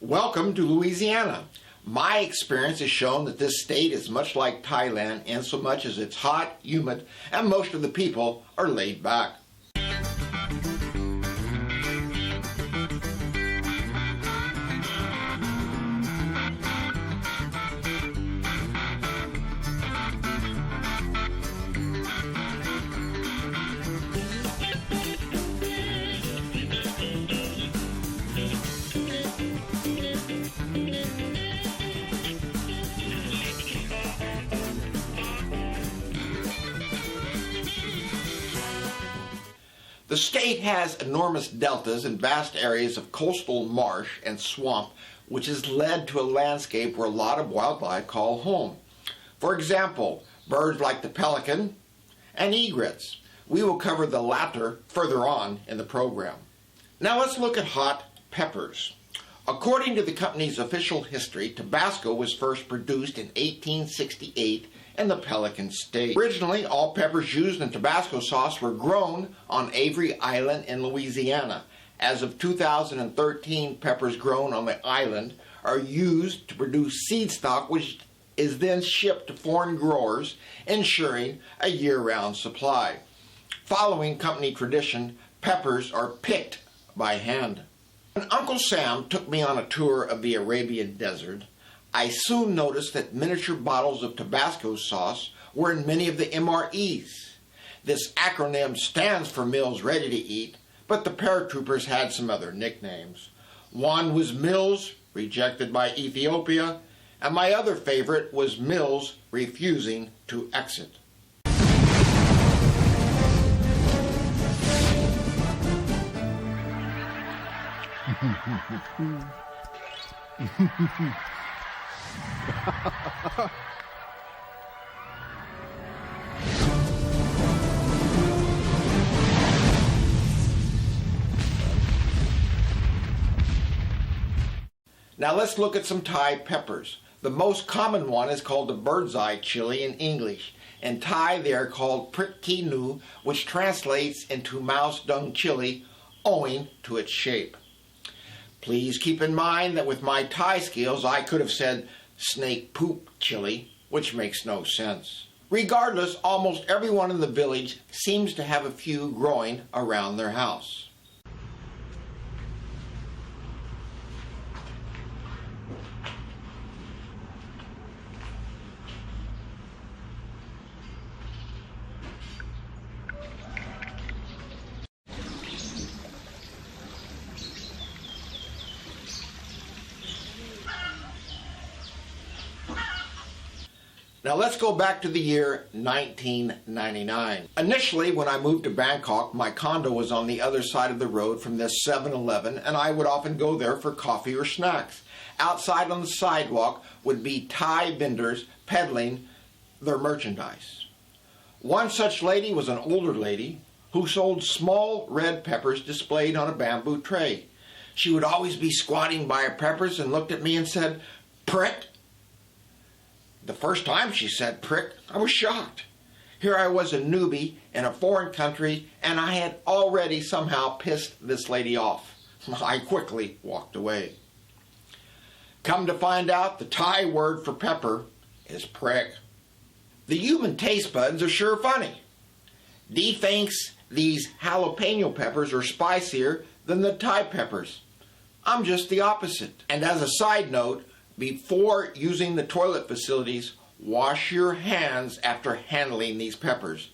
Welcome to Louisiana. My experience has shown that this state is much like Thailand in so much as it's hot, humid, and most of the people are laid back. The state has enormous deltas and vast areas of coastal marsh and swamp, which has led to a landscape where a lot of wildlife call home. For example, birds like the pelican and egrets. We will cover the latter further on in the program. Now let's look at hot peppers. According to the company's official history, Tabasco was first produced in 1868 in the Pelican State. Originally, all peppers used in Tabasco sauce were grown on Avery Island in Louisiana. As of 2013, peppers grown on the island are used to produce seed stock, which is then shipped to foreign growers, ensuring a year-round supply. Following company tradition, peppers are picked by hand. When Uncle Sam took me on a tour of the Arabian desert, I soon noticed that miniature bottles of Tabasco sauce were in many of the MREs. This acronym stands for Meals Ready to Eat, but the paratroopers had some other nicknames. One was Mills, rejected by Ethiopia, and my other favorite was Mills refusing to exit. Now let's look at some Thai peppers. The most common one is called the bird's eye chili in English. In Thai they are called prik ki nu, which translates into mouse dung chili, owing to its shape. Please keep in mind that with my Thai skills I could have said snake poop chili, which makes no sense. Regardless, almost everyone in the village seems to have a few growing around their house. Now let's go back to the year 1999. Initially, when I moved to Bangkok, my condo was on the other side of the road from this 7-Eleven, and I would often go there for coffee or snacks. Outside on the sidewalk would be Thai vendors peddling their merchandise. One such lady was an older lady who sold small red peppers displayed on a bamboo tray. She would always be squatting by her peppers and looked at me and said, "Prick." The first time she said prick, I was shocked. Here I was a newbie in a foreign country, and I had already somehow pissed this lady off. I quickly walked away. Come to find out, the Thai word for pepper is prick. The human taste buds are sure funny. Dee thinks these jalapeno peppers are spicier than the Thai peppers. I'm just the opposite. And as a side note, before using the toilet facilities, wash your hands after handling these peppers.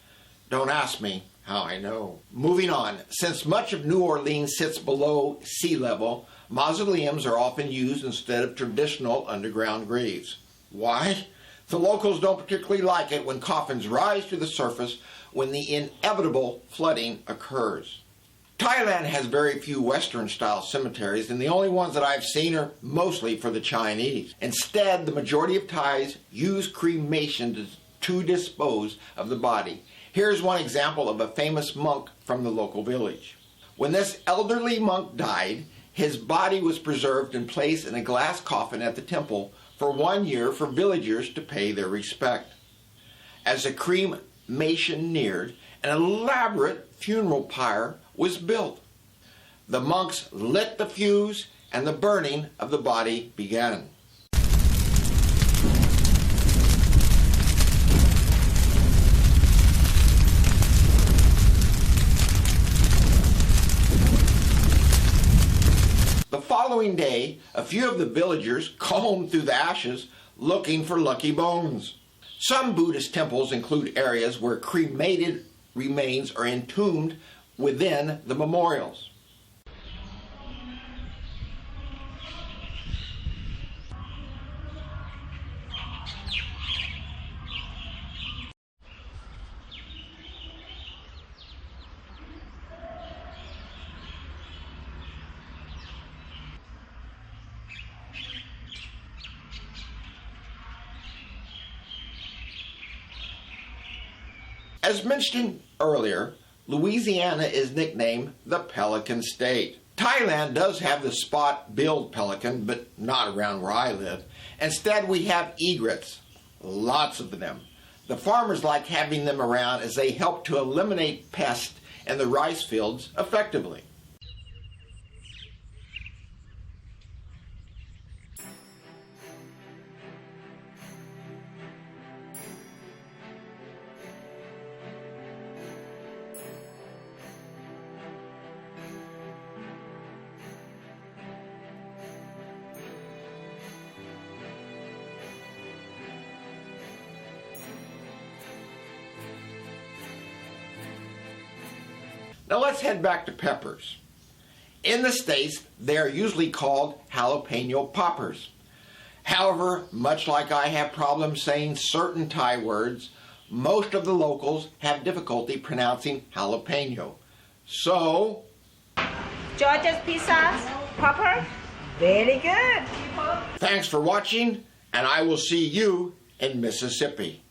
Don't ask me how I know. Moving on, since much of New Orleans sits below sea level, mausoleums are often used instead of traditional underground graves. Why? The locals don't particularly like it when coffins rise to the surface when the inevitable flooding occurs. Thailand has very few Western-style cemeteries, and the only ones that I've seen are mostly for the Chinese. Instead, the majority of Thais use cremation to dispose of the body. Here's one example of a famous monk from the local village. When this elderly monk died, his body was preserved and placed in a glass coffin at the temple for 1 year for villagers to pay their respect. As the cremation neared, an elaborate funeral pyre was built. The monks lit the fuse, and the burning of the body began. The following day, a few of the villagers combed through the ashes looking for lucky bones. Some Buddhist temples include areas where cremated remains are entombed within the memorials. As mentioned earlier, Louisiana is nicknamed the Pelican State. Thailand does have the spot-billed pelican, but not around where I live. Instead, we have egrets, lots of them. The farmers like having them around as they help to eliminate pests in the rice fields effectively. Now let's head back to peppers. In the States, they are usually called jalapeno poppers. However, much like I have problems saying certain Thai words, most of the locals have difficulty pronouncing jalapeno. So, George's Pizza, popper, very good. Thanks for watching, and I will see you in Mississippi.